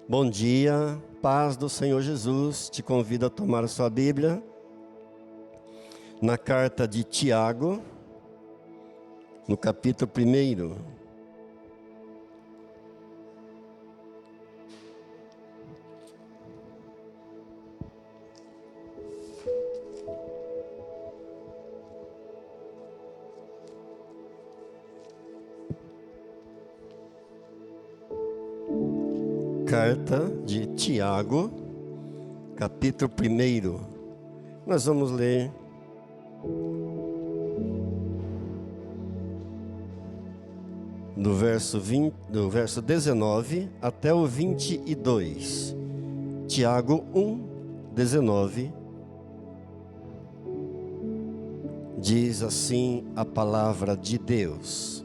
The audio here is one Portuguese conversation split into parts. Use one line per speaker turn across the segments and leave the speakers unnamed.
Bom dia, paz do Senhor Jesus. Te convido a tomar a sua Bíblia na carta de Tiago, no capítulo 1. Carta de Tiago, capítulo 1. Nós vamos ler do verso 19 até o 22. Tiago 1:19. Diz assim a palavra de Deus: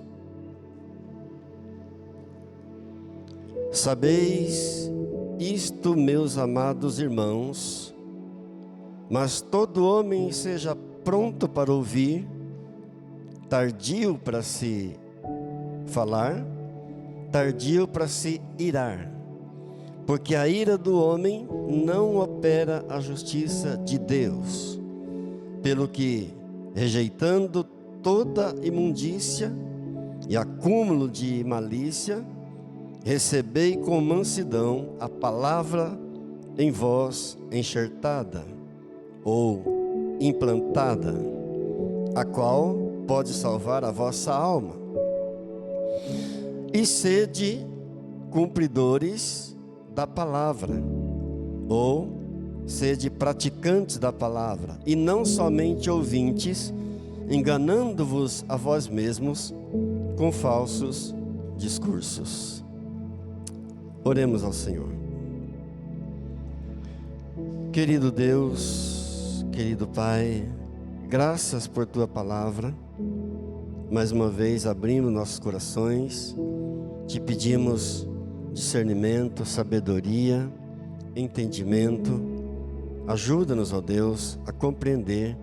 Sabeis isto, meus amados irmãos, mas todo homem seja pronto para ouvir, tardio para se falar, tardio para se irar, porque a ira do homem não opera a justiça de Deus. Pelo que, rejeitando toda imundícia e acúmulo de malícia, recebei com mansidão a palavra em vós enxertada ou implantada, a qual pode salvar a vossa alma. E sede cumpridores da palavra, ou sede praticantes da palavra, e não somente ouvintes, enganando-vos a vós mesmos com falsos discursos. Oremos ao Senhor. Querido Deus, querido Pai, graças por Tua palavra. Mais uma vez abrimos nossos corações, te pedimos discernimento, sabedoria, entendimento. Ajuda-nos, ó Deus, a compreender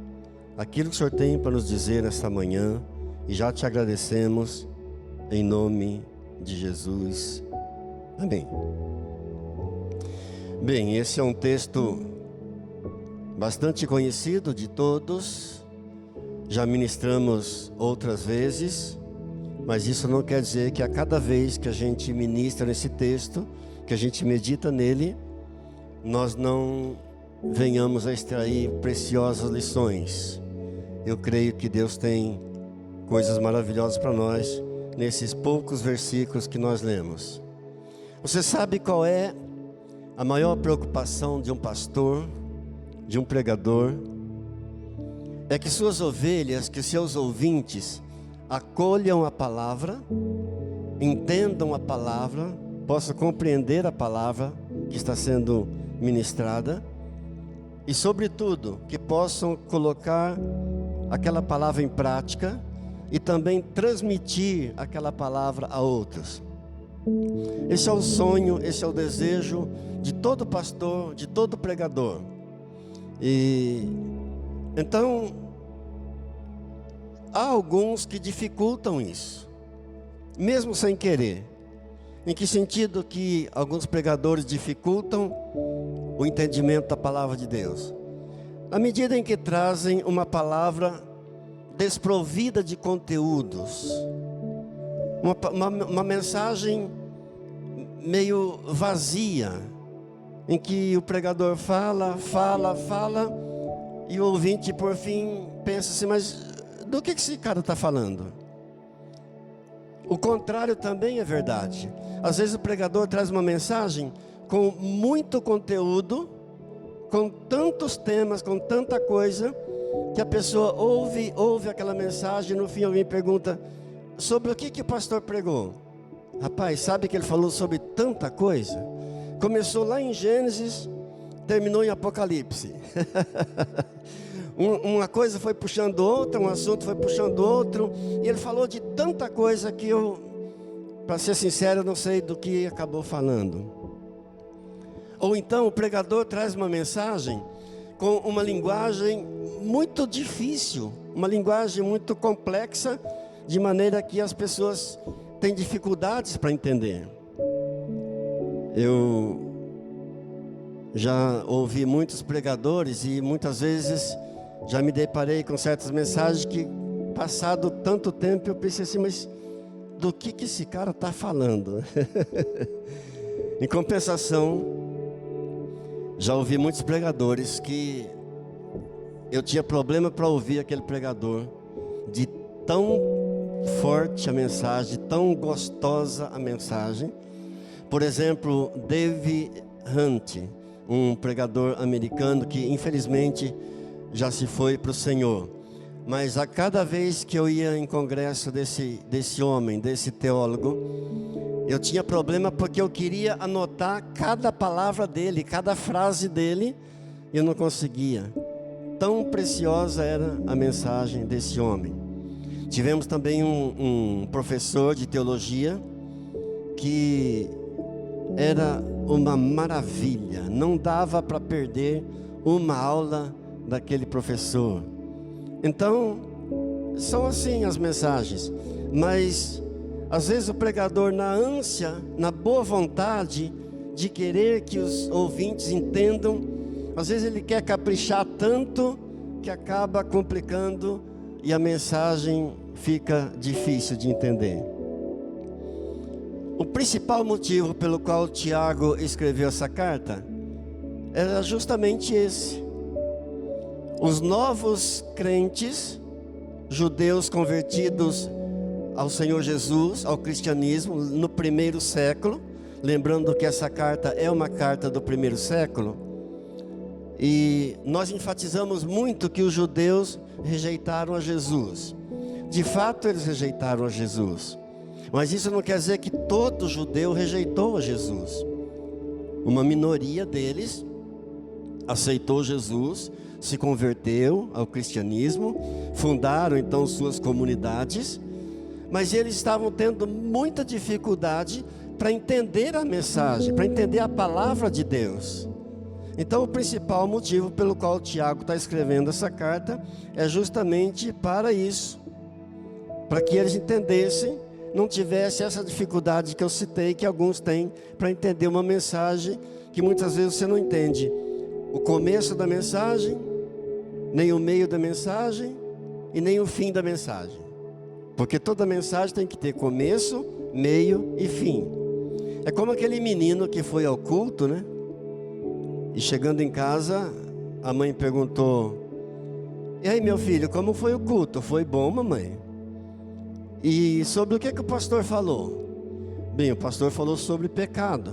aquilo que o Senhor tem para nos dizer nesta manhã, e já te agradecemos em nome de Jesus. Amém. Bem, esse é um texto bastante conhecido de todos. Já ministramos outras vezes, mas isso não quer dizer que a cada vez que a gente ministra nesse texto, que a gente medita nele, nós não venhamos a extrair preciosas lições. Eu creio que Deus tem coisas maravilhosas para nós nesses poucos versículos que nós lemos. Você sabe qual é a maior preocupação de um pastor, de um pregador? É que suas ovelhas, que seus ouvintes acolham a palavra, entendam a palavra, possam compreender a palavra que está sendo ministrada e, sobretudo, que possam colocar aquela palavra em prática e também transmitir aquela palavra a outros. Esse é o sonho, esse é o desejo de todo pastor, de todo pregador. E então há alguns que dificultam isso, mesmo sem querer. Em que sentido que alguns pregadores dificultam o entendimento da palavra de Deus? Na medida em que trazem uma palavra desprovida de conteúdos, uma mensagem meio vazia, em que o pregador fala, e o ouvinte por fim pensa assim, mas do que esse cara está falando? O contrário também é verdade. Às vezes o pregador traz uma mensagem com muito conteúdo, com tantos temas, com tanta coisa, que a pessoa ouve aquela mensagem e no fim alguém pergunta, sobre o que o pastor pregou? Rapaz, sabe que ele falou sobre tanta coisa? Começou lá em Gênesis, terminou em Apocalipse. Uma coisa foi puxando outra, um assunto foi puxando outro, e ele falou de tanta coisa que eu, para ser sincero, não sei do que acabou falando. Ou então o pregador traz uma mensagem com uma linguagem muito difícil, uma linguagem muito complexa, de maneira que as pessoas têm dificuldades para entender. Eu já ouvi muitos pregadores e muitas vezes já me deparei com certas mensagens que, passado tanto tempo, eu pensei assim, mas do que esse cara está falando? Em compensação, já ouvi muitos pregadores que eu tinha problema para ouvir aquele pregador, de tão forte a mensagem, tão gostosa a mensagem. Por exemplo, Dave Hunt, um pregador americano que infelizmente já se foi para o Senhor. Mas a cada vez que eu ia em congresso desse homem, desse teólogo, eu tinha problema porque eu queria anotar cada palavra dele, cada frase dele, e eu não conseguia. Tão preciosa era a mensagem desse homem. Tivemos também um professor de teologia que era uma maravilha, não dava para perder uma aula daquele professor. Então, são assim as mensagens, mas às vezes o pregador, na ânsia, na boa vontade de querer que os ouvintes entendam, às vezes ele quer caprichar tanto que acaba complicando e a mensagem fica difícil de entender. O principal motivo pelo qual Tiago escreveu essa carta era justamente esse. Os novos crentes, judeus convertidos ao Senhor Jesus, ao cristianismo, no primeiro século, lembrando que essa carta é uma carta do primeiro século, e nós enfatizamos muito que os judeus rejeitaram a Jesus. De fato, eles rejeitaram a Jesus, mas isso não quer dizer que todo judeu rejeitou a Jesus. Uma minoria deles aceitou Jesus, se converteu ao cristianismo, fundaram então suas comunidades, mas eles estavam tendo muita dificuldade para entender a mensagem, para entender a palavra de Deus. Então o principal motivo pelo qual Tiago está escrevendo essa carta é justamente para isso, para que eles entendessem, não tivesse essa dificuldade que eu citei, que alguns têm, para entender uma mensagem que muitas vezes você não entende o começo da mensagem, nem o meio da mensagem e nem o fim da mensagem, porque toda mensagem tem que ter começo, meio e fim. É como aquele menino que foi ao culto, né? E chegando em casa, a mãe perguntou: e aí, meu filho, como foi o culto? Foi bom, mamãe? E sobre o que o pastor falou? Bem, o pastor falou sobre pecado.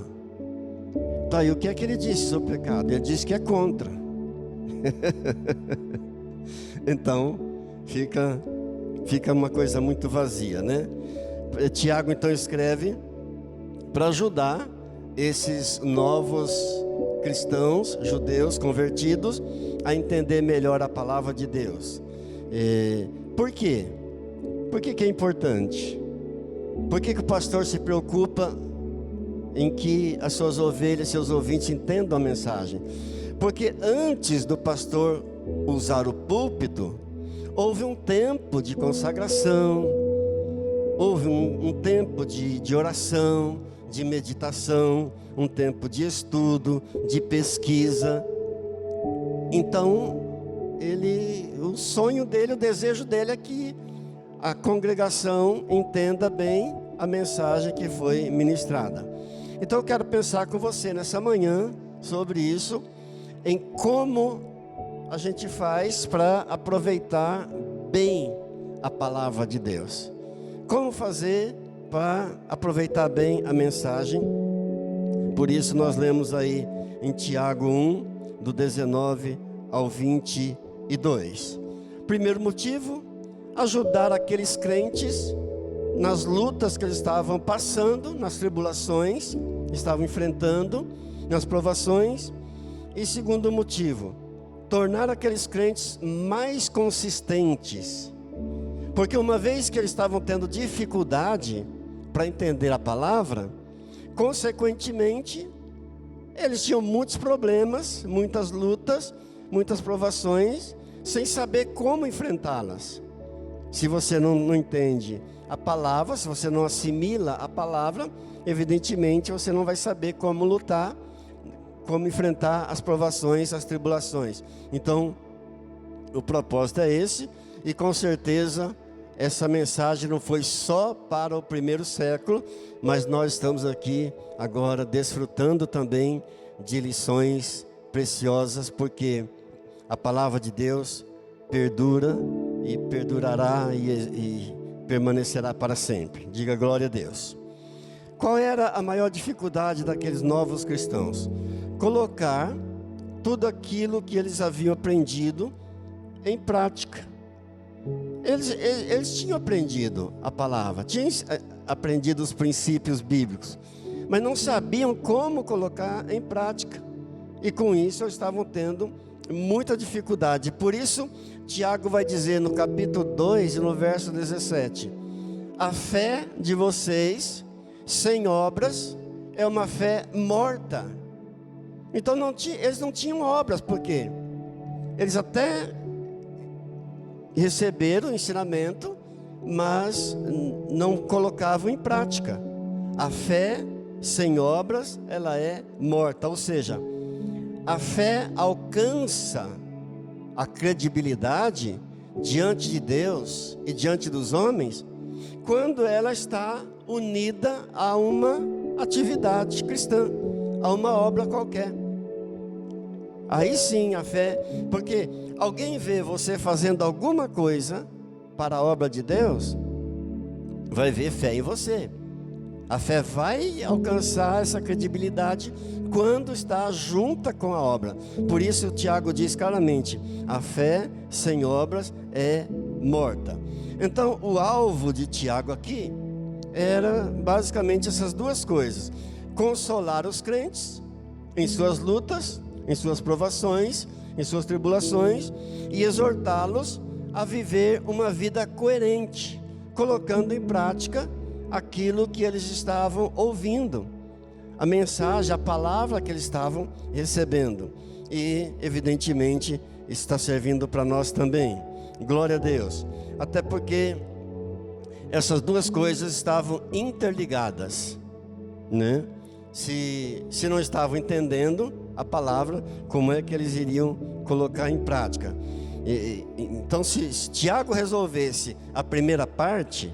Tá, e o que é que ele disse sobre pecado? Ele disse que é contra. Então, fica uma coisa muito vazia, né? Tiago então escreve para ajudar esses novos cristãos, judeus convertidos, a entender melhor a palavra de Deus. Por quê? Por que é importante? Por que o pastor se preocupa em que as suas ovelhas, seus ouvintes entendam a mensagem? Porque antes do pastor usar o púlpito, houve um tempo de consagração, houve um tempo de oração, de meditação, um tempo de estudo, de pesquisa. Então, o sonho dele, o desejo dele é que a congregação entenda bem a mensagem que foi ministrada. Então eu quero pensar com você nessa manhã sobre isso, em como a gente faz para aproveitar bem a palavra de Deus. Como fazer para aproveitar bem a mensagem? Por isso nós lemos aí em Tiago 1, do 19 ao 22. Primeiro motivo: ajudar aqueles crentes nas lutas que eles estavam passando, nas tribulações que estavam enfrentando, nas provações. E segundo motivo, tornar aqueles crentes mais consistentes, porque uma vez que eles estavam tendo dificuldade para entender a palavra, consequentemente eles tinham muitos problemas, muitas lutas, muitas provações, sem saber como enfrentá-las. Se você não entende a palavra, se você não assimila a palavra, evidentemente você não vai saber como lutar como enfrentar as provações, as tribulações. Então, o propósito é esse, e com certeza essa mensagem não foi só para o primeiro século, mas nós estamos aqui agora desfrutando também de lições preciosas, porque a palavra de Deus perdura e perdurará e permanecerá para sempre. Diga glória a Deus. Qual era a maior dificuldade daqueles novos cristãos? Colocar tudo aquilo que eles haviam aprendido em prática. Eles tinham aprendido a palavra, tinham aprendido os princípios bíblicos, mas não sabiam como colocar em prática. E com isso eles estavam tendo muita dificuldade. Por isso, Tiago vai dizer no capítulo 2 e no verso 17: a fé de vocês sem obras é uma fé morta. Então eles não tinham obras, porque eles até receberam o ensinamento, mas não colocavam em prática. A fé sem obras, ela é morta. Ou seja, a fé alcança a credibilidade diante de Deus e diante dos homens quando ela está unida a uma atividade cristã, a uma obra qualquer. Aí sim a fé, porque alguém vê você fazendo alguma coisa para a obra de Deus, vai ver fé em você. A fé vai alcançar essa credibilidade quando está junta com a obra. Por isso o Tiago diz claramente: a fé sem obras é morta. Então o alvo de Tiago aqui era basicamente essas duas coisas: consolar os crentes em suas lutas, em suas provações, em suas tribulações, e exortá-los a viver uma vida coerente, colocando em prática aquilo que eles estavam ouvindo, a mensagem, a palavra que eles estavam recebendo. E evidentemente está servindo para nós também. Glória a Deus. Até porque essas duas coisas estavam interligadas, né? Se não estavam entendendo a palavra, como é que eles iriam colocar em prática? Então, se Tiago resolvesse a primeira parte,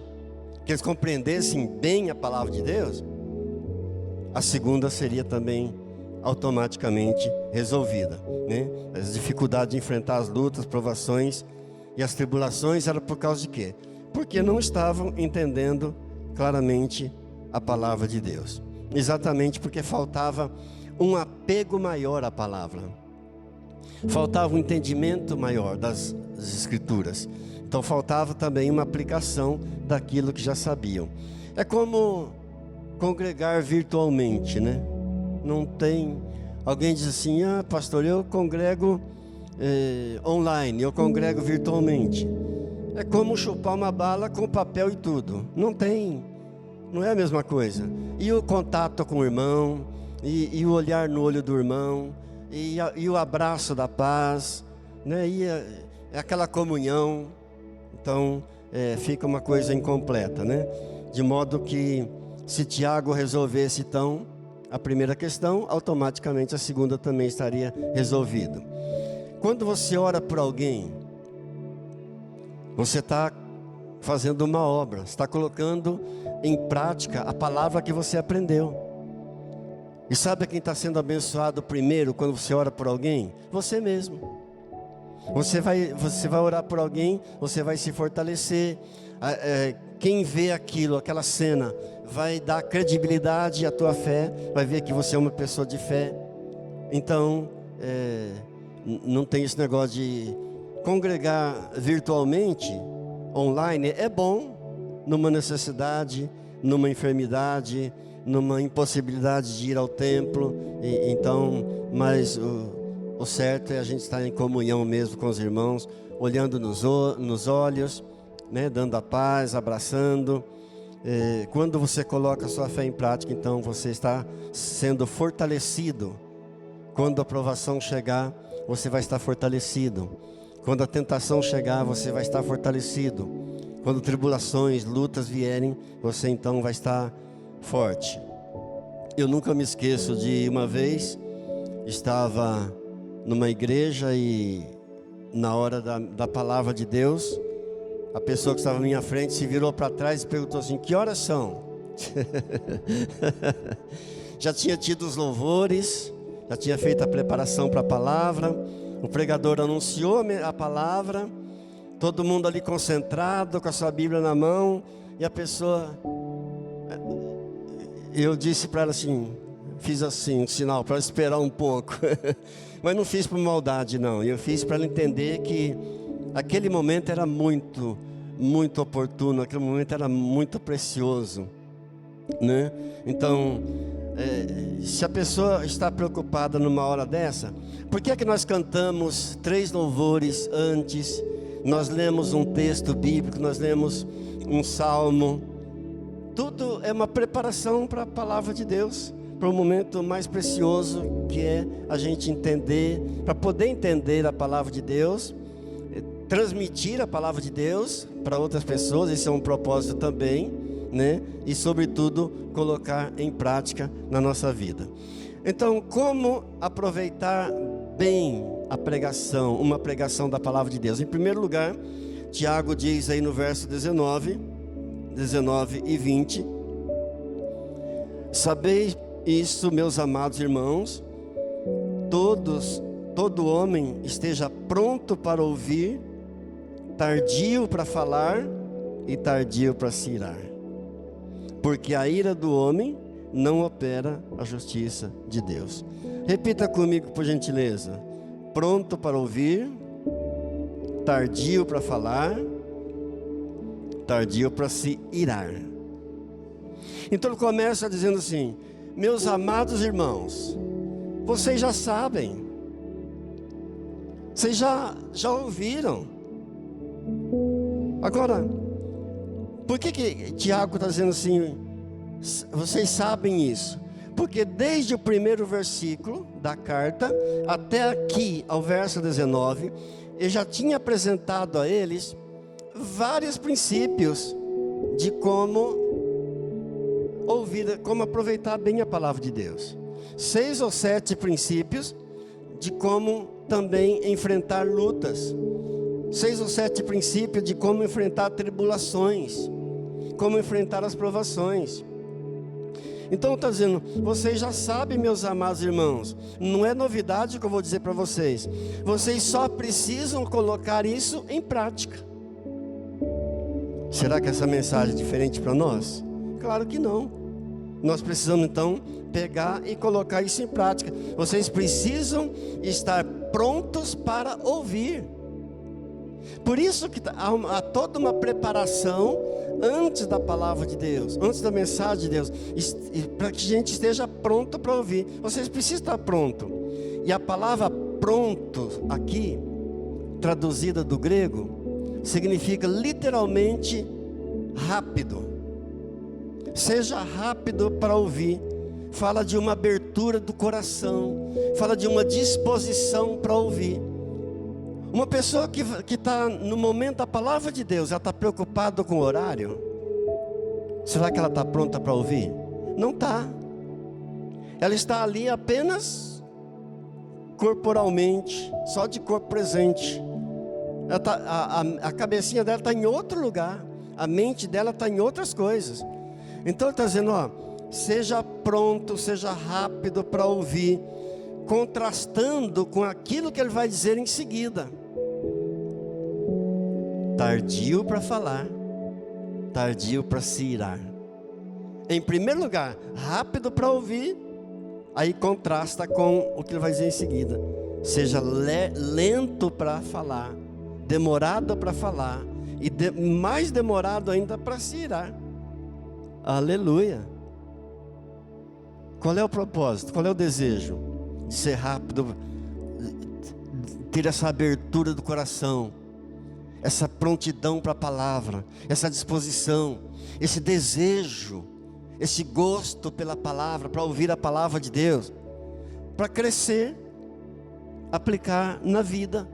que eles compreendessem bem a palavra de Deus, a segunda seria também automaticamente resolvida, né? As dificuldades de enfrentar as lutas, provações e as tribulações eram por causa de quê? Porque não estavam entendendo claramente a palavra de Deus. Exatamente porque faltava um apego maior à palavra, faltava um entendimento maior das Escrituras. Então faltava também uma aplicação daquilo que já sabiam. É como congregar virtualmente, né? Não tem... Alguém diz assim: ah, pastor, eu congrego online, eu congrego virtualmente. É como chupar uma bala com papel e tudo. Não é a mesma coisa. E o contato com o irmão, e o olhar no olho do irmão, e o abraço da paz, né? E aquela comunhão. Então fica uma coisa incompleta, né? De modo que, se Tiago resolvesse então a primeira questão, automaticamente a segunda também estaria resolvida. Quando você ora por alguém, você está fazendo uma obra, está colocando em prática a palavra que você aprendeu. E sabe quem está sendo abençoado primeiro quando você ora por alguém? Você mesmo. Você vai orar por alguém, você vai se fortalecer. Quem vê aquilo, aquela cena, vai dar credibilidade à tua fé, vai ver que você é uma pessoa de fé. Então, não tem esse negócio de congregar virtualmente, online. É bom numa necessidade, numa enfermidade, numa impossibilidade de ir ao templo. Mas o certo é a gente estar em comunhão mesmo com os irmãos, olhando nos olhos, né, dando a paz, abraçando. Quando você coloca a sua fé em prática, então você está sendo fortalecido. Quando a provação chegar, você vai estar fortalecido. Quando a tentação chegar, você vai estar fortalecido. Quando tribulações, lutas vierem, você então vai estar forte. Eu nunca me esqueço de uma vez estava numa igreja e na hora da palavra de Deus, a pessoa que estava à minha frente se virou para trás e perguntou assim: que horas são? Já tinha tido os louvores, já tinha feito a preparação para a palavra, o pregador anunciou a palavra, todo mundo ali concentrado, com a sua Bíblia na mão, e a pessoa... Eu disse para ela assim, fiz assim, um sinal para ela esperar um pouco. Mas não fiz por maldade não, eu fiz para ela entender que aquele momento era muito oportuno, aquele momento era muito precioso, né? Então, se a pessoa está preocupada numa hora dessa, por que é que nós cantamos 3 louvores antes, nós lemos um texto bíblico, nós lemos um salmo? Tudo é uma preparação para a palavra de Deus, para o momento mais precioso que é a gente entender, para poder entender a palavra de Deus, transmitir a palavra de Deus para outras pessoas, esse é um propósito também, né? E sobretudo colocar em prática na nossa vida. Então, como aproveitar bem a pregação, uma pregação da palavra de Deus? Em primeiro lugar, Tiago diz aí no verso 19 e 20: sabeis isso, meus amados irmãos, todo homem esteja pronto para ouvir, tardio para falar e tardio para se irar, porque a ira do homem não opera a justiça de Deus. Repita comigo, por gentileza: pronto para ouvir, tardio para falar, tardio para se irar. Então ele começa dizendo assim: meus amados irmãos, vocês já sabem, vocês já ouviram. Agora, por que Tiago está dizendo assim, vocês sabem isso? Porque desde o primeiro versículo da carta até aqui ao verso 19, ele já tinha apresentado a eles vários princípios de como ouvir, como aproveitar bem a palavra de Deus. 6 ou 7 princípios de como também enfrentar lutas. 6 ou 7 princípios de como enfrentar tribulações, como enfrentar as provações. Então está dizendo, vocês já sabem, meus amados irmãos, não é novidade o que eu vou dizer para vocês. Vocês só precisam colocar isso em prática. Será que essa mensagem é diferente para nós? Claro que não. Nós precisamos então pegar e colocar isso em prática. Vocês precisam estar prontos para ouvir. Por isso que há toda uma preparação antes da palavra de Deus, antes da mensagem de Deus, para que a gente esteja pronto para ouvir. Vocês precisam estar pronto. E a palavra pronto aqui, traduzida do grego, significa literalmente rápido. Seja rápido para ouvir. Fala de uma abertura do coração, fala de uma disposição para ouvir. Uma pessoa que está no momento da palavra de Deus, ela está preocupada com o horário? Será que ela está pronta para ouvir? Não está. Ela está ali apenas corporalmente, só de corpo presente. Ela tá, a cabecinha dela está em outro lugar, a mente dela está em outras coisas. Então ele está dizendo, ó, seja pronto, seja rápido para ouvir, contrastando com aquilo que ele vai dizer em seguida. Tardio para falar, tardio para se irar. Em primeiro lugar, rápido para ouvir, aí contrasta com o que ele vai dizer em seguida. Seja lento para falar, demorado para falar e mais demorado ainda para se irar. Aleluia. Qual é o propósito? Qual é o desejo? De ser rápido, ter essa abertura do coração, essa prontidão para a palavra, essa disposição, esse desejo, esse gosto pela palavra, para ouvir a palavra de Deus, para crescer, aplicar na vida,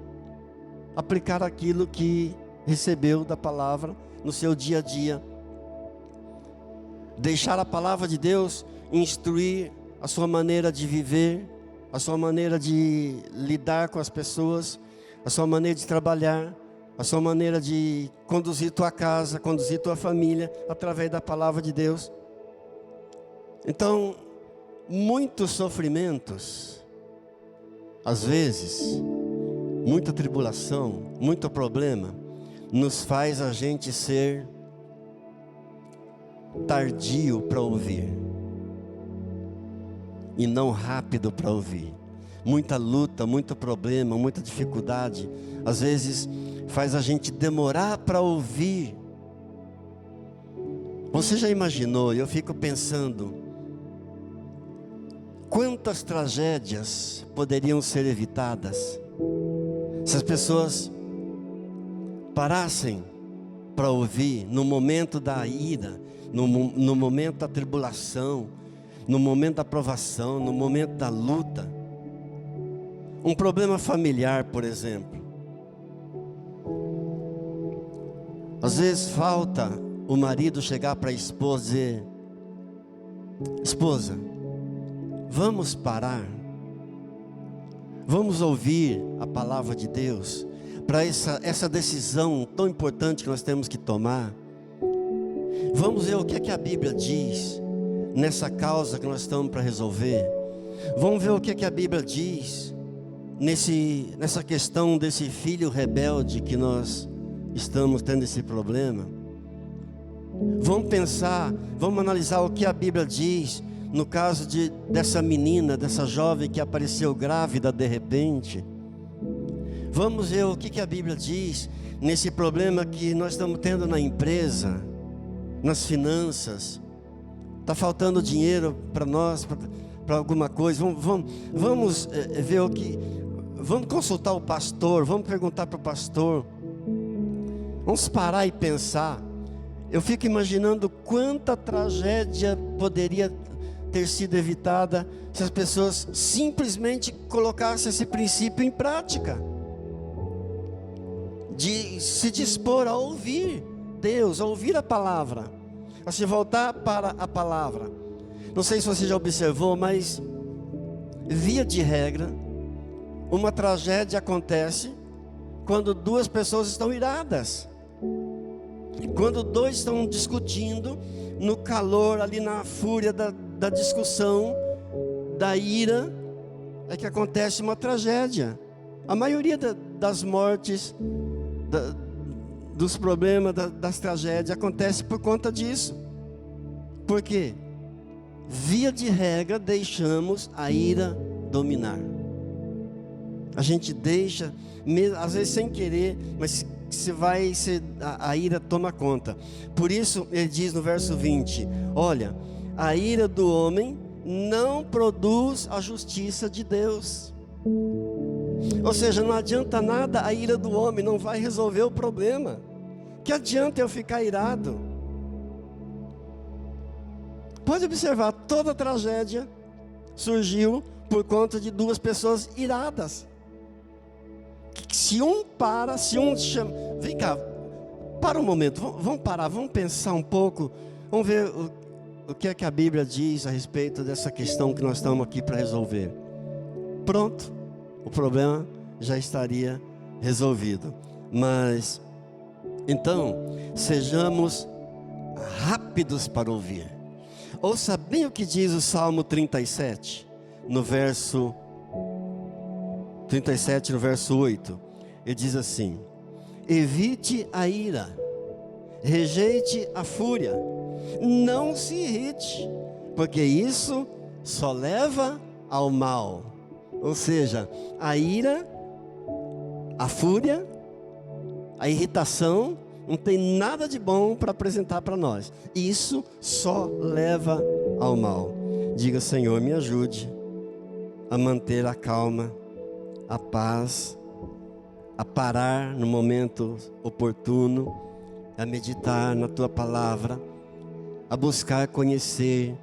aplicar aquilo que recebeu da palavra no seu dia a dia, deixar a palavra de Deus instruir a sua maneira de viver, a sua maneira de lidar com as pessoas, a sua maneira de trabalhar, a sua maneira de conduzir tua casa, conduzir tua família, através da palavra de Deus. Então, muitos sofrimentos, às vezes, muita tribulação, muito problema, nos faz a gente ser tardio para ouvir e não rápido para ouvir. Muita luta, muito problema, muita dificuldade, às vezes faz a gente demorar para ouvir. Você já imaginou? Eu fico pensando, quantas tragédias poderiam ser evitadas se as pessoas parassem para ouvir no momento da ira, no momento da tribulação, no momento da provação, no momento da luta. Um problema familiar, por exemplo. Às vezes falta o marido chegar para a esposa e dizer: esposa, vamos parar, vamos ouvir a palavra de Deus, para essa decisão tão importante que nós temos que tomar. Vamos ver o que é que a Bíblia diz nessa causa que nós estamos para resolver. Vamos ver o que é que a Bíblia diz nessa questão desse filho rebelde que nós estamos tendo esse problema. Vamos pensar, vamos analisar o que a Bíblia diz no caso dessa menina, dessa jovem que apareceu grávida de repente. Vamos ver o que a Bíblia diz nesse problema que nós estamos tendo na empresa, nas finanças. Está faltando dinheiro para nós, para alguma coisa. Vamos ver o que... Vamos consultar o pastor, vamos perguntar para o pastor. Vamos parar e pensar. Eu fico imaginando quanta tragédia poderia ter sido evitada se as pessoas simplesmente colocassem esse princípio em prática, de se dispor a ouvir Deus, a ouvir a palavra, a se voltar para a palavra. Não sei se você já observou, mas via de regra, uma tragédia acontece quando duas pessoas estão iradas, quando dois estão discutindo, no calor, ali na fúria da discussão, da ira, é que acontece uma tragédia. A maioria das mortes, dos problemas, das tragédias, acontece por conta disso. Por quê? Via de regra, deixamos a ira dominar. A gente deixa, às vezes sem querer, mas a ira toma conta. Por isso ele diz no verso 20: olha, a ira do homem não produz a justiça de Deus. Ou seja, não adianta nada a ira do homem, não vai resolver o problema. Que adianta eu ficar irado? Pode observar, toda tragédia surgiu por conta de duas pessoas iradas. Se um chama, vem cá, para um momento, vamos parar, vamos pensar um pouco, vamos ver o que é que a Bíblia diz a respeito dessa questão que nós estamos aqui para resolver. Pronto, o problema já estaria resolvido. Mas, então, sejamos rápidos para ouvir. Ouça bem o que diz o Salmo 37, no verso 8. Ele diz assim: evite a ira, rejeite a fúria, não se irrite, porque isso só leva ao mal. Ou seja, a ira, a fúria, a irritação não tem nada de bom para apresentar para nós. Isso só leva ao mal. Diga: Senhor, me ajude a manter a calma, a paz, a parar no momento oportuno, a meditar na Tua palavra, a buscar conhecer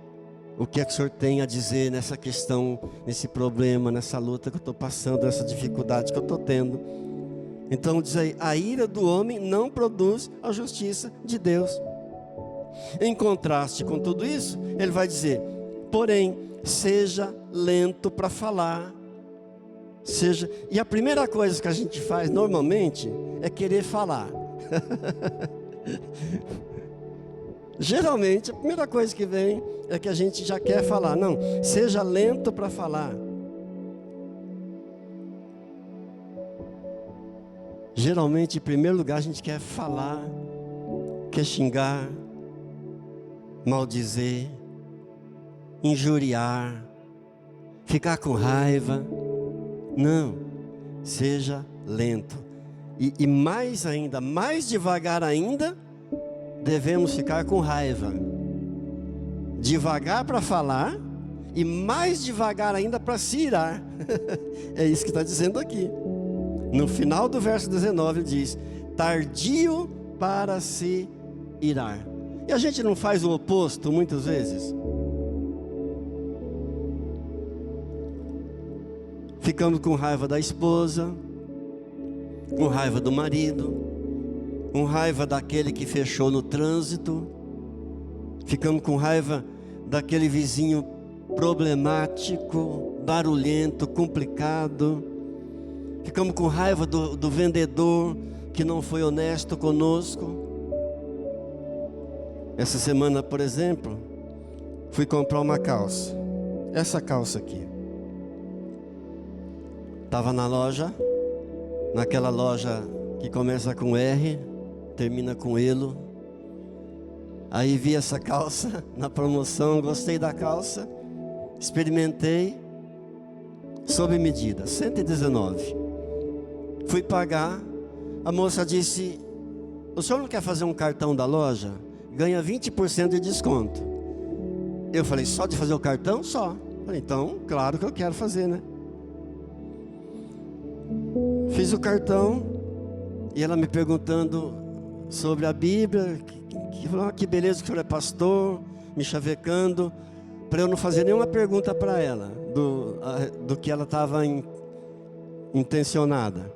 o que é que o Senhor tem a dizer nessa questão, nesse problema, nessa luta que eu estou passando, nessa dificuldade que eu estou tendo. Então diz aí: a ira do homem não produz a justiça de Deus. Em contraste com tudo isso, ele vai dizer: porém, seja lento para falar E a primeira coisa que a gente faz normalmente é querer falar. Geralmente a primeira coisa que vem é que a gente já quer falar. Não, seja lento para falar. Geralmente, em primeiro lugar, a gente quer falar, quer xingar, maldizer, injuriar, ficar com raiva. Não, seja lento. E mais ainda, mais devagar ainda, devemos ficar com raiva. Devagar para falar e mais devagar ainda para se irar. É isso que está dizendo aqui. No final do verso 19 diz: tardio para se irar. E a gente não faz o oposto muitas vezes? Ficamos com raiva da esposa, com raiva do marido, com raiva daquele que fechou no trânsito, ficamos com raiva daquele vizinho problemático, barulhento, complicado, ficamos com raiva do vendedor que não foi honesto conosco. Essa semana, por exemplo, fui comprar uma calça, essa calça aqui. Estava na loja, naquela loja que começa com R, termina com Elo. Aí vi essa calça na promoção, gostei da calça, experimentei, sob medida, 119. Fui pagar, a moça disse: o senhor não quer fazer um cartão da loja? Ganha 20% de desconto. Eu falei: só de fazer o cartão? Só. Falei: então, claro que eu quero fazer, né? Fiz o cartão e ela me perguntando sobre a Bíblia, que falou: ah, que beleza que o senhor é pastor, me chavecando, para eu não fazer nenhuma pergunta para ela do que ela estava intencionada.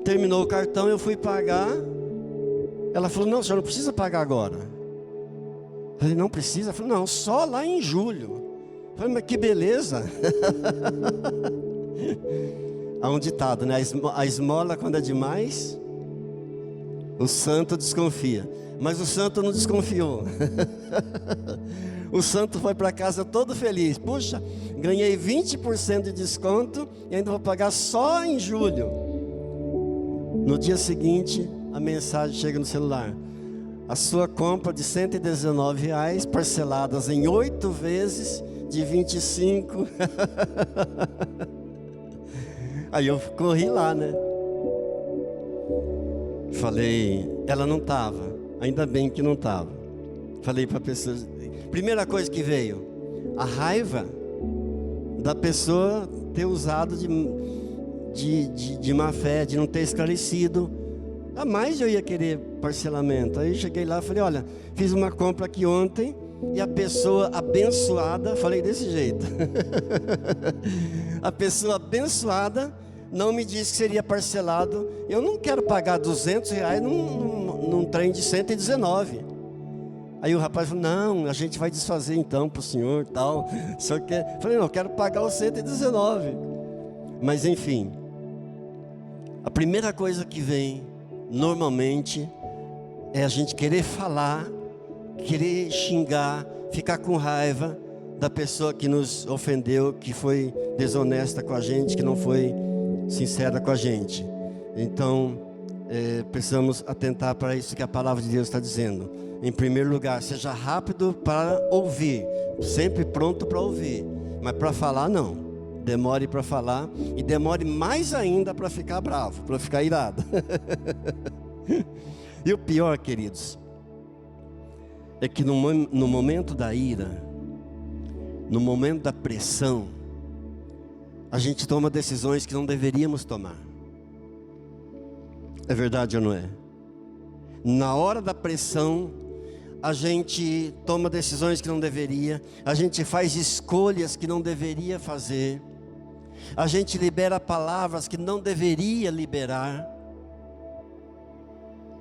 Terminou o cartão, eu fui pagar. Ela falou: não, o senhor não precisa pagar agora. Eu falei: não precisa? Ela falou: não, só lá em julho. Eu falei: mas que beleza. Há um ditado, né? A esmola, quando é demais, o santo desconfia. Mas o santo não desconfiou. O santo foi para casa todo feliz. Puxa, ganhei 20% de desconto e ainda vou pagar só em julho. No dia seguinte, a mensagem chega no celular: a sua compra de R$119, parceladas em 8 vezes de 25. Aí eu corri lá, né? Falei, ela não estava, ainda bem que não estava. Falei para a pessoa, primeira coisa que veio, a raiva da pessoa ter usado de má fé, de não ter esclarecido. A mais eu ia querer parcelamento. Aí cheguei lá e falei: olha, fiz uma compra aqui ontem e a pessoa abençoada, falei desse jeito. A pessoa abençoada não me disse que seria parcelado. Eu não quero pagar R$200 num trem de 119. Aí o rapaz falou: não, a gente vai desfazer então para o senhor tal. Só que falei: não, eu quero pagar os 119. Mas enfim, a primeira coisa que vem normalmente é a gente querer falar, querer xingar, ficar com raiva da pessoa que nos ofendeu, que foi desonesta com a gente, que não foi sincera com a gente. Então, precisamos atentar para isso que a palavra de Deus está dizendo. Em primeiro lugar, seja rápido para ouvir, sempre pronto para ouvir, mas para falar não. Demore para falar e demore mais ainda para ficar bravo, para ficar irado. E o pior, queridos, é que no momento da ira, no momento da pressão, a gente toma decisões que não deveríamos tomar. É verdade ou não é? Na hora da pressão, a gente toma decisões que não deveria, a gente faz escolhas que não deveria fazer, a gente libera palavras que não deveria liberar.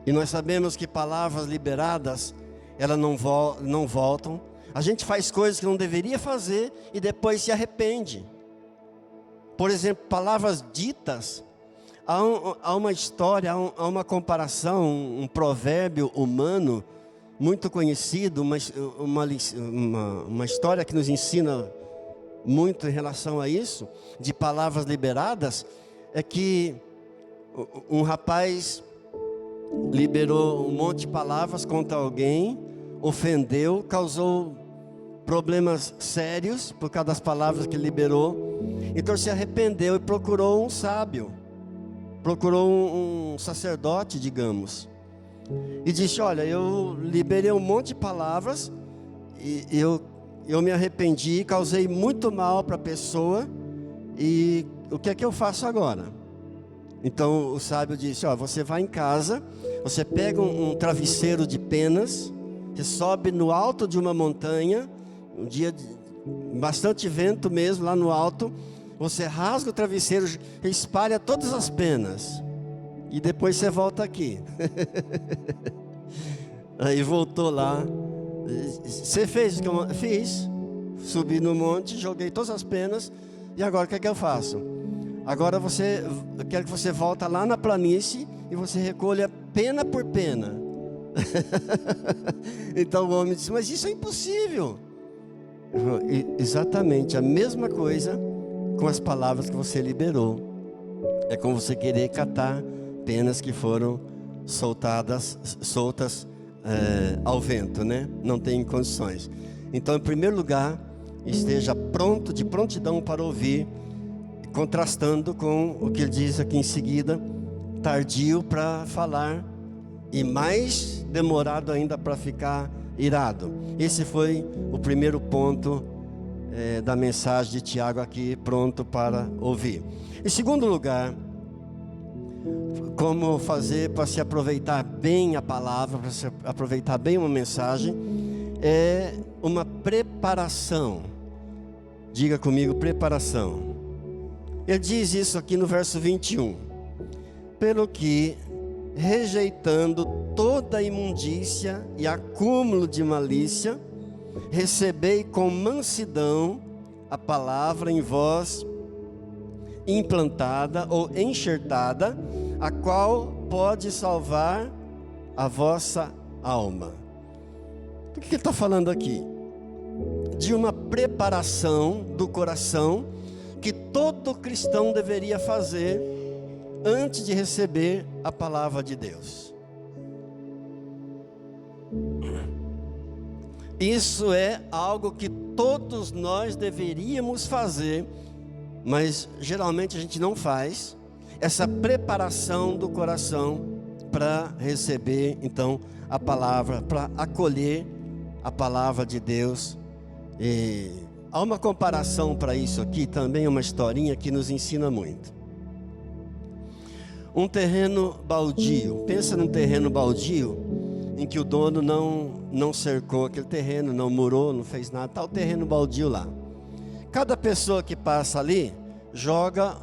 E nós sabemos que palavras liberadas, elas não voltam. A gente faz coisas que não deveria fazer e depois se arrepende. Por exemplo, palavras ditas, há uma história, há uma comparação, um provérbio humano muito conhecido, uma história que nos ensina muito em relação a isso, de palavras liberadas, é que um rapaz liberou um monte de palavras contra alguém, ofendeu, causou problemas sérios por causa das palavras que liberou. Então se arrependeu e procurou um sábio, procurou um sacerdote, digamos, e disse: olha, eu liberei um monte de palavras e eu me arrependi, causei muito mal para a pessoa, e o que é que eu faço agora? Então o sábio disse: ó, você vai em casa, você pega um travesseiro de penas, você sobe no alto de uma montanha, um dia de bastante vento mesmo lá no alto, você rasga o travesseiro, espalha todas as penas, e depois você volta aqui. Aí voltou lá. Você fez o que eu fiz? Subi no monte, joguei todas as penas, e agora o que é que eu faço? Agora eu quero que você volta lá na planície e você recolha pena por pena. Então o homem disse: mas isso é impossível. Exatamente a mesma coisa com as palavras que você liberou. É como você querer catar penas que foram soltas ao vento, né? Não tem condições. Então, em primeiro lugar, esteja pronto, de prontidão para ouvir, contrastando com o que ele diz aqui em seguida: tardio para falar e mais demorado ainda para ficar irado. Esse foi o primeiro ponto da mensagem de Tiago aqui, pronto para ouvir. Em segundo lugar, como fazer para se aproveitar bem a palavra, para se aproveitar bem uma mensagem, é uma preparação. Diga comigo: preparação. Ele diz isso aqui no verso 21. Pelo que, rejeitando toda imundícia e acúmulo de malícia, recebei com mansidão a palavra em vós implantada ou enxertada, a qual pode salvar a vossa alma. O que ele está falando aqui? De uma preparação do coração que todo cristão deveria fazer antes de receber a palavra de Deus. Isso é algo que todos nós deveríamos fazer, mas geralmente a gente não faz. Essa preparação do coração para receber então a palavra, para acolher a palavra de Deus. E há uma comparação para isso aqui também, uma historinha que nos ensina muito. Um terreno baldio. Pensa num terreno baldio em que o dono não cercou aquele terreno, não murou, não fez nada. Está o terreno baldio lá. Cada pessoa que passa ali joga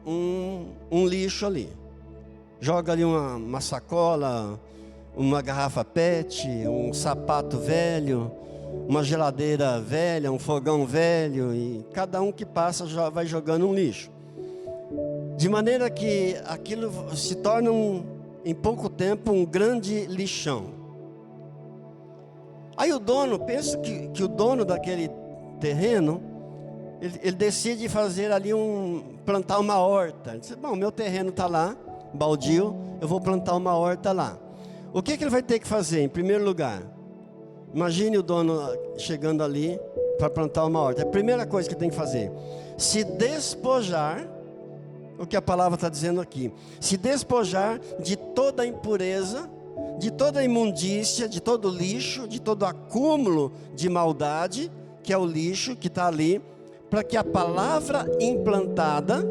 um lixo ali. Joga ali uma sacola, uma garrafa PET, um sapato velho, uma geladeira velha, um fogão velho, e cada um que passa já vai jogando um lixo. De maneira que aquilo se torna em pouco tempo um grande lixão. Aí o dono, pensa que o dono daquele terreno, ele decide fazer ali plantar uma horta. Ele diz: bom, meu terreno está lá, baldio, eu vou plantar uma horta lá. O que ele vai ter que fazer? Em primeiro lugar, imagine o dono chegando ali para plantar uma horta. A primeira coisa que tem que fazer: se despojar. O que a palavra está dizendo aqui: se despojar de toda a impureza, de toda a imundícia, de todo o lixo, de todo o acúmulo de maldade, que é o lixo que está ali, para que a palavra implantada,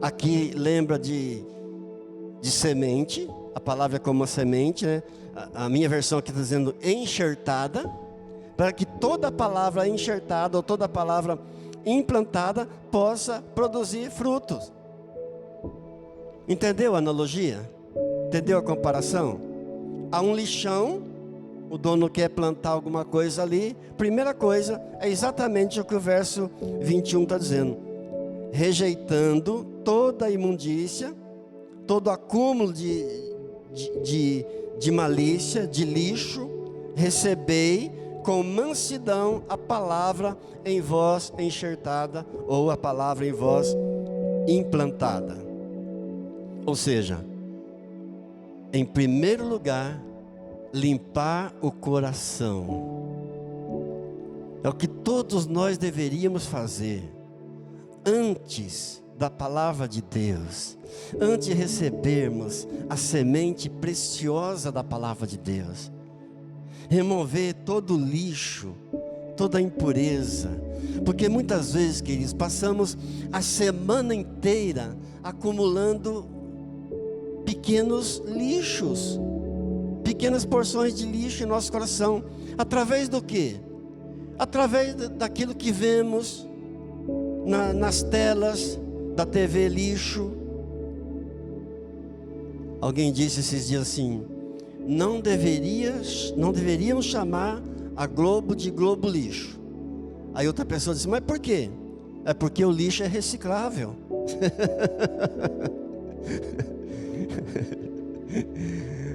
aqui lembra de semente, a palavra é como uma semente, né? A minha versão aqui está dizendo enxertada, para que toda a palavra enxertada, ou toda a palavra implantada, possa produzir frutos. Entendeu a analogia? Entendeu a comparação? Há um lixão, o dono quer plantar alguma coisa ali. Primeira coisa é exatamente o que o verso 21 está dizendo: rejeitando toda a imundícia, todo acúmulo de malícia, de lixo, recebei com mansidão a palavra em vós enxertada, ou a palavra em vós implantada. Ou seja, em primeiro lugar, limpar o coração. É o que todos nós deveríamos fazer antes da palavra de Deus, antes de recebermos a semente preciosa da palavra de Deus. Remover todo o lixo, toda a impureza, porque muitas vezes, queridos, passamos a semana inteira acumulando pequenos lixos, pequenas porções de lixo em nosso coração. Através do quê? Através daquilo que vemos nas telas da TV lixo. Alguém disse esses dias assim: não deveríamos chamar a Globo de Globo Lixo. Aí outra pessoa disse: mas por quê? É porque o lixo é reciclável.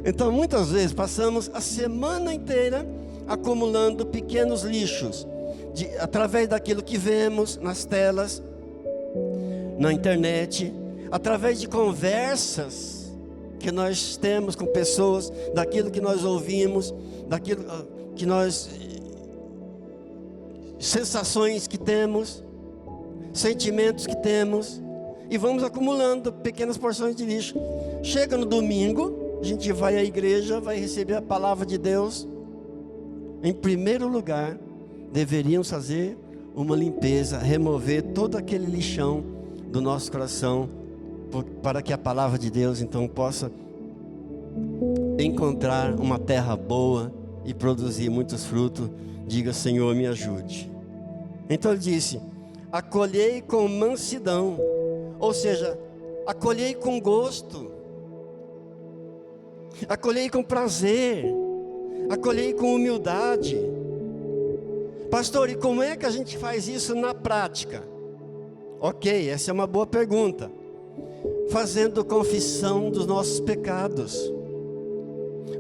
Então muitas vezes passamos a semana inteira acumulando pequenos lixos, através daquilo que vemos nas telas, na internet, através de conversas que nós temos com pessoas, daquilo que nós ouvimos, daquilo que nós, sensações que temos, sentimentos que temos, e vamos acumulando pequenas porções de lixo. Chega no domingo, a gente vai à igreja, vai receber a palavra de Deus. Em primeiro lugar, deveríamos fazer uma limpeza, remover todo aquele lixão do nosso coração, para que a palavra de Deus então possa encontrar uma terra boa e produzir muitos frutos. Diga: Senhor, me ajude. Então ele disse: acolhei com mansidão, ou seja, acolhei com gosto, acolhei com prazer, acolhei com humildade. Pastor, e como é que a gente faz isso na prática? Ok, essa é uma boa pergunta. Fazendo confissão dos nossos pecados,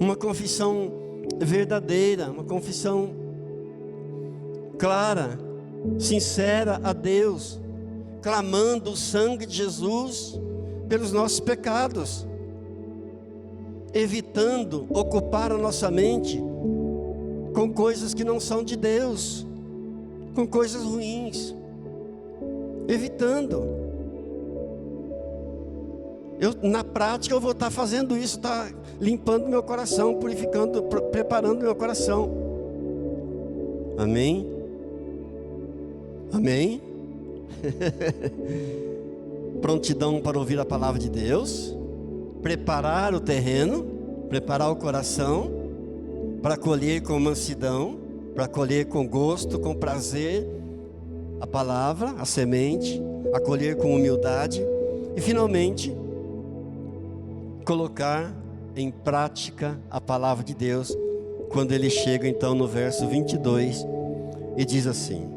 uma confissão verdadeira, uma confissão clara, sincera a Deus, clamando o sangue de Jesus pelos nossos pecados, evitando ocupar a nossa mente com coisas que não são de Deus, com coisas ruins, evitando. Na prática eu vou estar fazendo isso, estar limpando meu coração, purificando, preparando meu coração. Amém? Amém? Prontidão para ouvir a palavra de Deus, preparar o terreno, preparar o coração, para colher com mansidão, para colher com gosto, com prazer a palavra, a semente, a colher com humildade e finalmente colocar em prática a palavra de Deus, quando ele chega então no verso 22 e diz assim: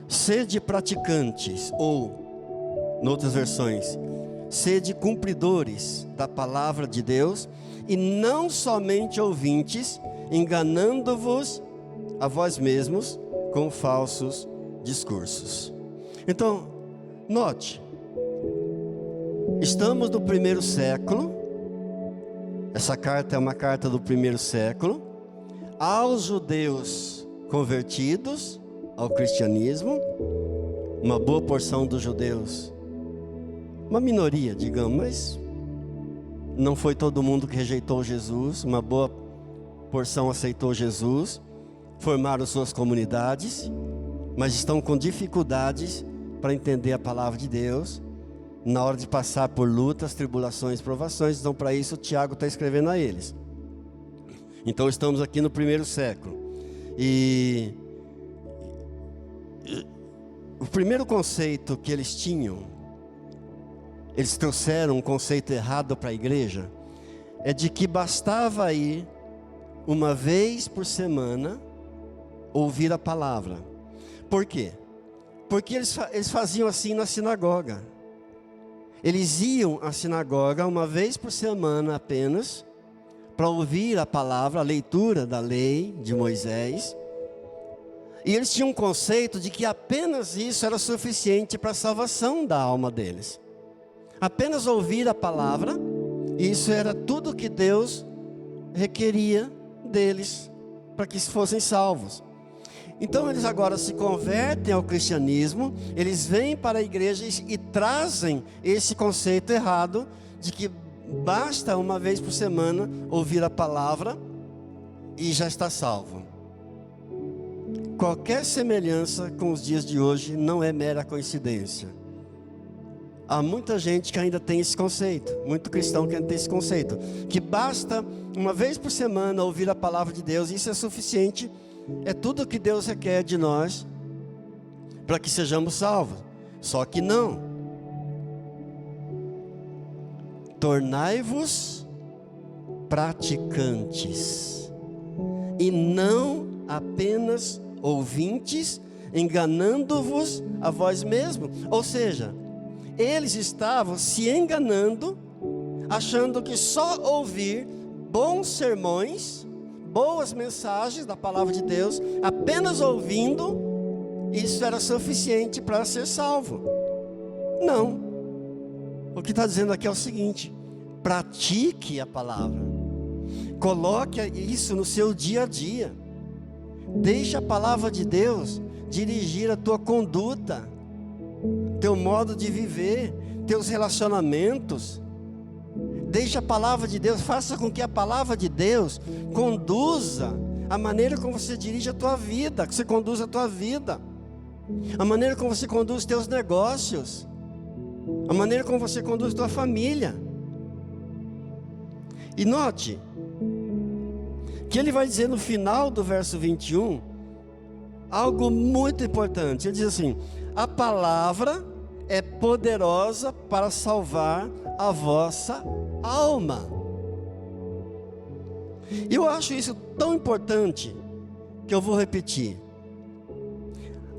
sede praticantes, ou, em outras versões, sede cumpridores da palavra de Deus, e não somente ouvintes, enganando-vos a vós mesmos com falsos discursos. Então, note, estamos no primeiro século. Essa carta é uma carta do primeiro século, aos judeus convertidos ao cristianismo. Uma boa porção dos judeus, uma minoria, digamos, mas não foi todo mundo que rejeitou Jesus. Uma boa porção aceitou Jesus, formaram suas comunidades, mas estão com dificuldades para entender a palavra de Deus, na hora de passar por lutas, tribulações, provações. Então para isso Tiago está escrevendo a eles. Então estamos aqui no primeiro século, e o primeiro conceito que eles tinham, eles trouxeram um conceito errado para a igreja, é de que bastava ir uma vez por semana ouvir a palavra. Por quê? Porque eles faziam assim na sinagoga. Eles iam à sinagoga uma vez por semana apenas, para ouvir a palavra, a leitura da lei de Moisés. E eles tinham um conceito de que apenas isso era suficiente para a salvação da alma deles. Apenas ouvir a palavra, isso era tudo que Deus requeria deles, para que fossem salvos. Então eles agora se convertem ao cristianismo, eles vêm para a igreja e trazem esse conceito errado, de que basta uma vez por semana ouvir a palavra e já está salvo. Qualquer semelhança com os dias de hoje não é mera coincidência. Há muita gente que ainda tem esse conceito, muito cristão que ainda tem esse conceito, que basta uma vez por semana ouvir a palavra de Deus, isso é suficiente, é tudo o que Deus requer de nós, para que sejamos salvos. Só que não. Tornai-vos praticantes, e não apenas ouvintes, enganando-vos a vós mesmos. Ou seja, eles estavam se enganando, achando que só ouvir bons sermões, boas mensagens da palavra de Deus, apenas ouvindo, isso era suficiente para ser salvo. Não. O que está dizendo aqui é o seguinte: pratique a palavra, coloque isso no seu dia a dia, deixe a palavra de Deus dirigir a tua conduta, teu modo de viver, teus relacionamentos. Deixe a palavra de Deus, faça com que a palavra de Deus conduza a maneira como você dirige a tua vida, que você conduza a tua vida, a maneira como você conduz os teus negócios, a maneira como você conduz a tua família. E note que ele vai dizer no final do verso 21 algo muito importante. Ele diz assim: a palavra é poderosa para salvar a vossa alma. E eu acho isso tão importante que eu vou repetir.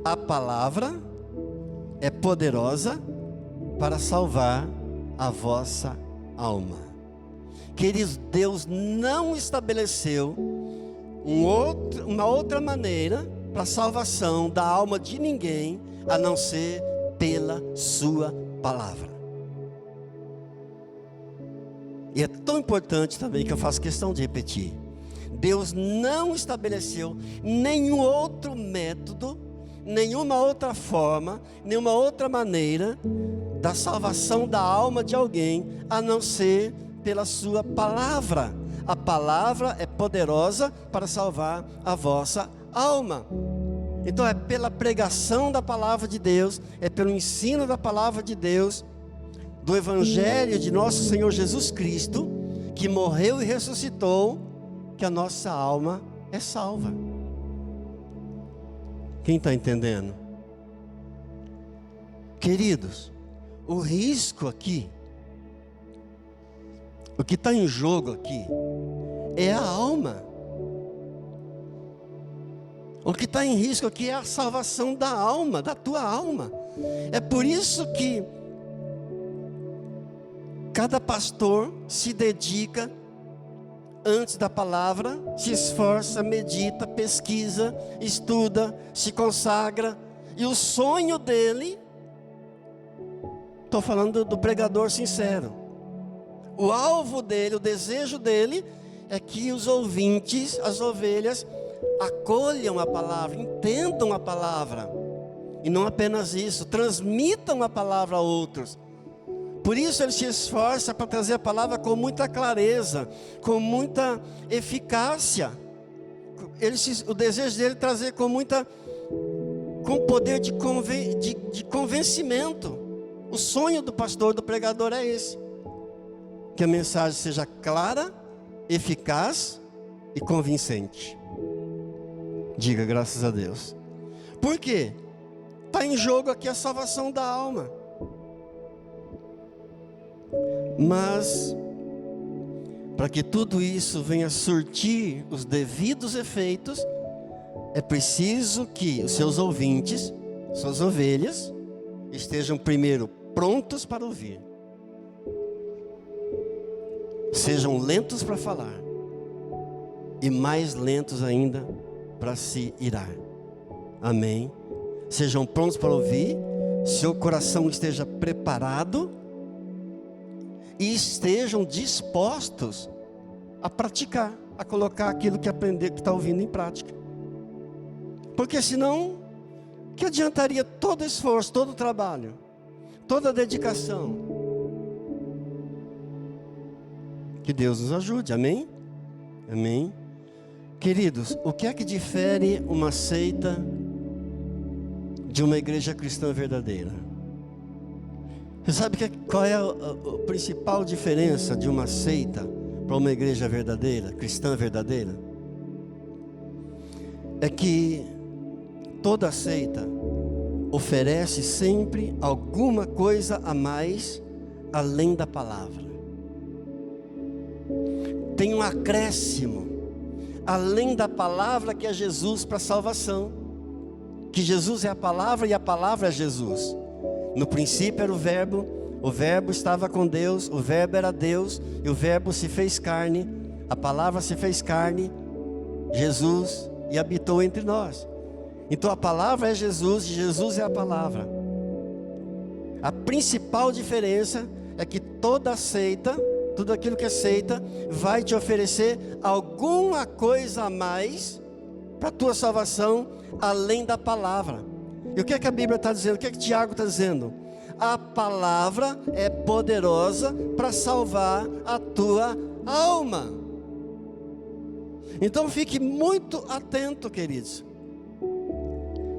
A palavra é poderosa para salvar a vossa alma. Queridos, Deus não estabeleceu uma outra maneira para a salvação da alma de ninguém, a não ser pela sua palavra. E é tão importante também que eu faço questão de repetir: Deus não estabeleceu nenhum outro método, nenhuma outra forma, nenhuma outra maneira da salvação da alma de alguém, a não ser pela sua palavra. A palavra é poderosa para salvar a vossa alma. Então é pela pregação da palavra de Deus, é pelo ensino da palavra de Deus, do evangelho de nosso Senhor Jesus Cristo, que morreu e ressuscitou, que a nossa alma é salva. Quem está entendendo? Queridos, o risco aqui, o que está em jogo aqui, é a alma. O que está em risco aqui é a salvação da alma, da tua alma. É por isso que cada pastor se dedica, antes da palavra, se esforça, medita, pesquisa, estuda, se consagra. E o sonho dele, estou falando do pregador sincero, o alvo dele, o desejo dele, é que os ouvintes, as ovelhas, acolham a palavra, entendam a palavra. E não apenas isso, transmitam a palavra a outros. Por isso ele se esforça para trazer a palavra com muita clareza, com muita eficácia. O desejo dele é trazer com poder de convencimento. O sonho do pastor, do pregador é esse: que a mensagem seja clara, eficaz e convincente. Diga graças a Deus. Por quê? Está em jogo aqui a salvação da alma. Mas, para que tudo isso venha surtir os devidos efeitos, é preciso que os seus ouvintes suas ovelhas estejam primeiro prontos para ouvir, sejam lentos para falar e mais lentos ainda para se irar. Amém? Sejam prontos para ouvir, seu coração esteja preparado e estejam dispostos a praticar, a colocar aquilo que aprender, que está ouvindo em prática. Porque senão, que adiantaria todo esforço, todo trabalho, toda dedicação? Que Deus nos ajude, amém? Amém? Queridos, o que é que difere uma seita de uma igreja cristã verdadeira? Você sabe qual é a principal diferença de uma seita para uma igreja verdadeira, cristã verdadeira? É que toda seita oferece sempre alguma coisa a mais além da palavra. Tem um acréscimo além da palavra, que é Jesus para a salvação. Que Jesus é a palavra e a palavra é Jesus. No princípio era o verbo estava com Deus, o verbo era Deus e o verbo se fez carne, a palavra se fez carne, Jesus, e habitou entre nós. Então a palavra é Jesus e Jesus é a palavra. A principal diferença é que toda seita, tudo aquilo que é seita, vai te oferecer alguma coisa a mais para a tua salvação, além da palavra. E o que é que a Bíblia está dizendo? O que é que Tiago está dizendo? A palavra é poderosa para salvar a tua alma. Então fique muito atento, queridos,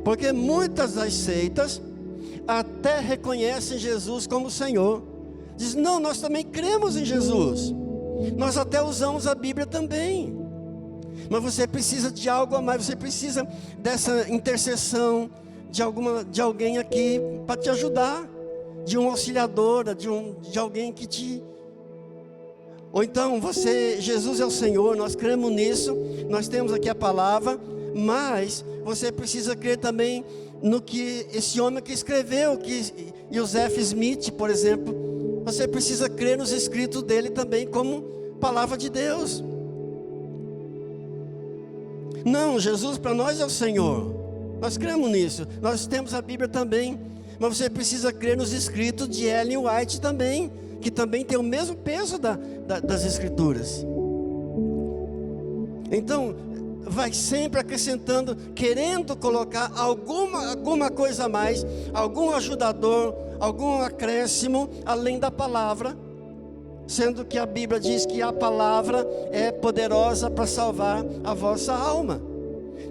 porque muitas das seitas até reconhecem Jesus como Senhor. Diz, não, nós também cremos em Jesus, nós até usamos a Bíblia também, mas você precisa de algo a mais, você precisa dessa intercessão de alguém aqui para te ajudar, de uma auxiliadora, de alguém que te... Ou então Jesus é o Senhor, nós cremos nisso, nós temos aqui a palavra, mas você precisa crer também no que esse homem que escreveu, que Joseph Smith, por exemplo. Você precisa crer nos escritos dele também como palavra de Deus. Não, Jesus para nós é o Senhor, nós cremos nisso, nós temos a Bíblia também, mas você precisa crer nos escritos de Ellen White também, que também tem o mesmo peso das Escrituras. Então, vai sempre acrescentando, querendo colocar alguma coisa a mais, algum ajudador, algum acréscimo, além da palavra, sendo que a Bíblia diz que a palavra é poderosa para salvar a vossa alma.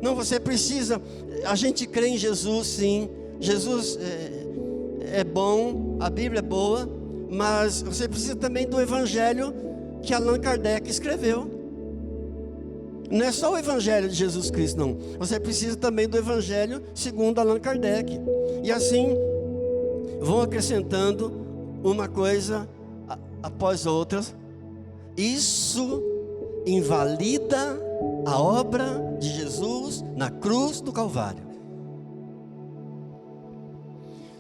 Não, você precisa, a gente crê em Jesus, sim, Jesus é bom, a Bíblia é boa, mas você precisa também do Evangelho que Allan Kardec escreveu. Não é só o Evangelho de Jesus Cristo, não. Você precisa também do Evangelho segundo Allan Kardec. E assim, vão acrescentando uma coisa após outra. Isso invalida a obra de Jesus na cruz do Calvário.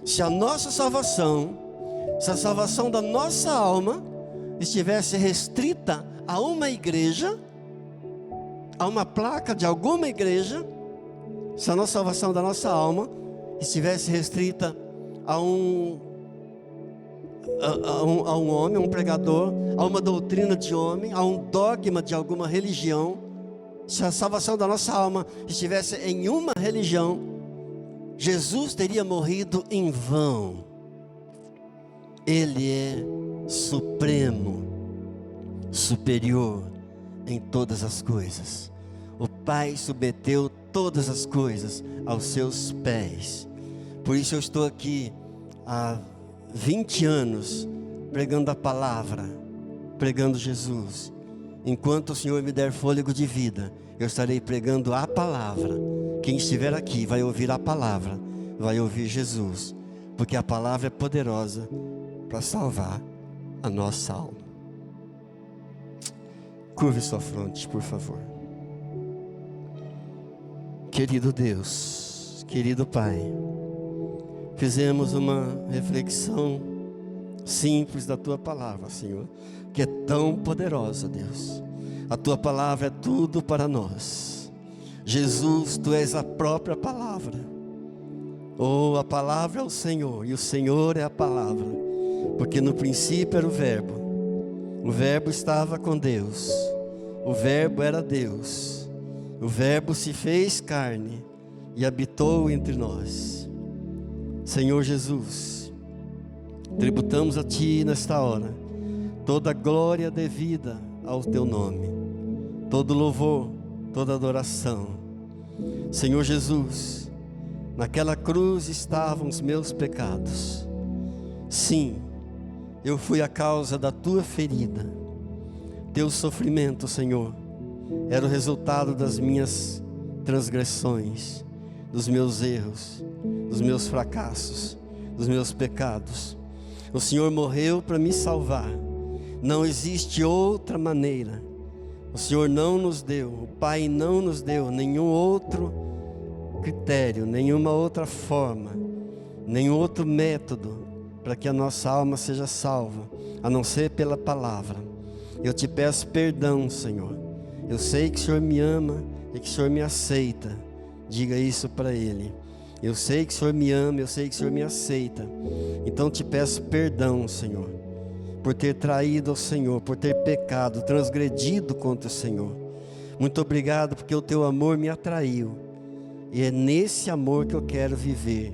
Se a nossa salvação, se a salvação da nossa alma estivesse restrita a uma igreja, a uma placa de alguma igreja, se a nossa salvação da nossa alma estivesse restrita a um homem, a um pregador, a uma doutrina de homem, a um dogma de alguma religião, se a salvação da nossa alma estivesse em uma religião, Jesus teria morrido em vão. Ele é supremo, superior em todas as coisas. O Pai submeteu todas as coisas aos seus pés. Por isso eu estou aqui há 20 anos pregando a palavra, pregando Jesus. Enquanto o Senhor me der fôlego de vida, eu estarei pregando a palavra. Quem estiver aqui vai ouvir a palavra, vai ouvir Jesus, porque a palavra é poderosa para salvar a nossa alma. Curve sua fronte, por favor. Querido Deus, querido Pai, fizemos uma reflexão simples da Tua palavra, Senhor, que é tão poderosa, Deus. A Tua palavra é tudo para nós. Jesus, Tu és a própria palavra. Oh, a palavra é o Senhor, e o Senhor é a palavra, porque no princípio era o Verbo estava com Deus, o Verbo era Deus, o Verbo se fez carne e habitou entre nós. Senhor Jesus, tributamos a Ti nesta hora toda a glória devida ao Teu nome, todo louvor, toda adoração. Senhor Jesus, naquela cruz estavam os meus pecados. Sim, eu fui a causa da Tua ferida. Teu sofrimento, Senhor, era o resultado das minhas transgressões, dos meus erros, dos meus fracassos, dos meus pecados. O Senhor morreu para me salvar. Não existe outra maneira. O Senhor não nos deu, o Pai não nos deu nenhum outro critério, nenhuma outra forma, nenhum outro método para que a nossa alma seja salva, a não ser pela palavra. Eu te peço perdão, Senhor. Eu sei que o Senhor me ama e que o Senhor me aceita. Diga isso para Ele. Eu sei que o Senhor me ama, eu sei que o Senhor me aceita. Então te peço perdão, Senhor, por ter traído ao Senhor, por ter pecado, transgredido contra o Senhor. Muito obrigado porque o Teu amor me atraiu. E é nesse amor que eu quero viver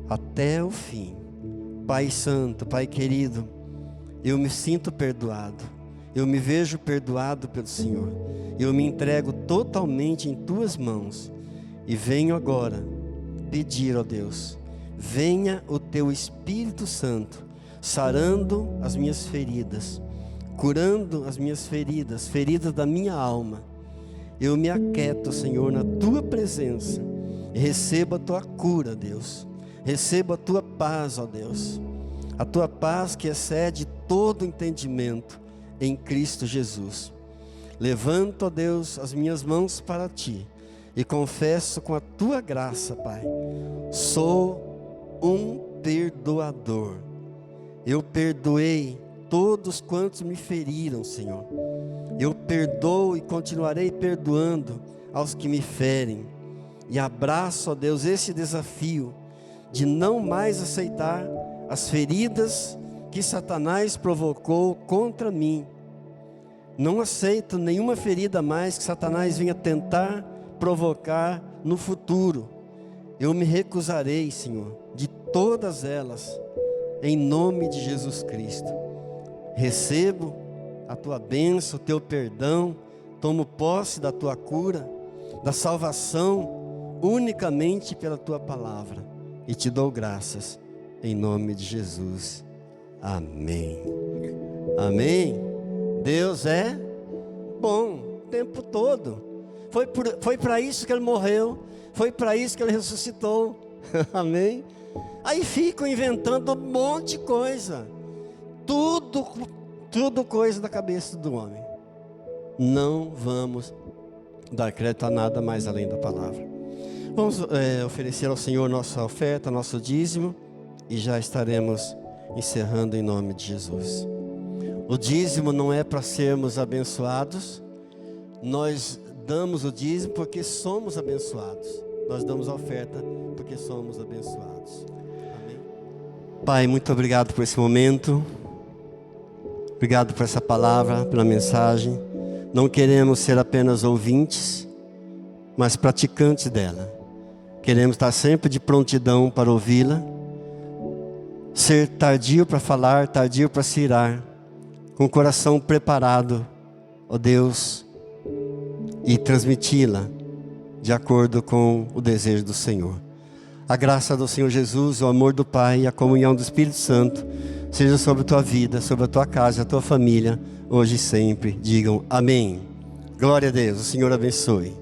até o fim. Pai Santo, Pai querido, eu me sinto perdoado. Eu me vejo perdoado pelo Senhor. Eu me entrego totalmente em Tuas mãos. E venho agora pedir, ó Deus, venha o Teu Espírito Santo, sarando as minhas feridas, curando as minhas feridas, feridas da minha alma. Eu me aquieto, Senhor, na Tua presença. E recebo a Tua cura, Deus. Recebo a Tua paz, ó Deus. A Tua paz que excede todo entendimento em Cristo Jesus. Levanto, ó Deus, as minhas mãos para Ti e confesso com a Tua graça, Pai, sou um perdoador. Eu perdoei todos quantos me feriram, Senhor. Eu perdoo e continuarei perdoando aos que me ferem. E abraço, ó Deus, esse desafio de não mais aceitar as feridas que Satanás provocou contra mim. Não aceito nenhuma ferida mais que Satanás venha tentar provocar no futuro. Eu me recusarei, Senhor, de todas elas, em nome de Jesus Cristo. Recebo a Tua bênção, o Teu perdão, tomo posse da Tua cura, da salvação, unicamente pela Tua palavra. E Te dou graças, em nome de Jesus. Amém. Amém. Deus é bom o tempo todo. Foi para isso que Ele morreu, foi para isso que Ele ressuscitou. Amém. Aí ficam inventando um monte de coisa. Tudo coisa da cabeça do homem. Não vamos dar crédito a nada mais além da palavra. Vamos oferecer ao Senhor nossa oferta, nosso dízimo, e já estaremos encerrando em nome de Jesus. O dízimo não é para sermos abençoados. Nós damos o dízimo porque somos abençoados. Nós damos a oferta porque somos abençoados. Amém. Pai, muito obrigado por esse momento. Obrigado por essa palavra, pela mensagem. Não queremos ser apenas ouvintes, mas praticantes dela. Queremos estar sempre de prontidão para ouvi-la. Ser tardio para falar, tardio para se irar. Com o coração preparado, ó Deus, e transmiti-la de acordo com o desejo do Senhor. A graça do Senhor Jesus, o amor do Pai e a comunhão do Espírito Santo seja sobre a tua vida, sobre a tua casa, a tua família, hoje e sempre. Digam amém. Glória a Deus, o Senhor abençoe.